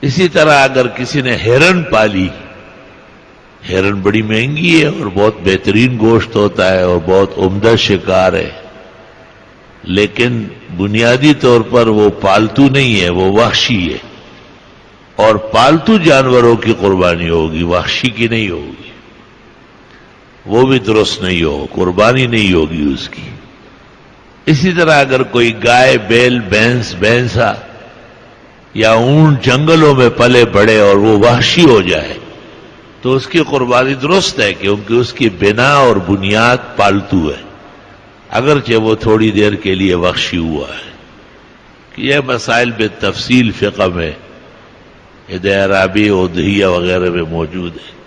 اسی طرح اگر کسی نے ہرن پالی، ہرن بڑی مہنگی ہے اور بہت بہترین گوشت ہوتا ہے اور بہت عمدہ شکار ہے، لیکن بنیادی طور پر وہ پالتو نہیں ہے، وہ وحشی ہے، اور پالتو جانوروں کی قربانی ہوگی، وحشی کی نہیں ہوگی، وہ بھی درست نہیں ہو، قربانی نہیں ہوگی اس کی۔ اسی طرح اگر کوئی گائے، بیل، بھینسا یا اونٹ جنگلوں میں پلے بڑے اور وہ وحشی ہو جائے تو اس کی قربانی درست ہے، کیونکہ اس کی بنا اور بنیاد پالتو ہے، اگرچہ وہ تھوڑی دیر کے لیے وحشی ہوا ہے۔ یہ مسائل بے تفصیل فقہ میں عرابی اضحیہ وغیرہ میں موجود ہے۔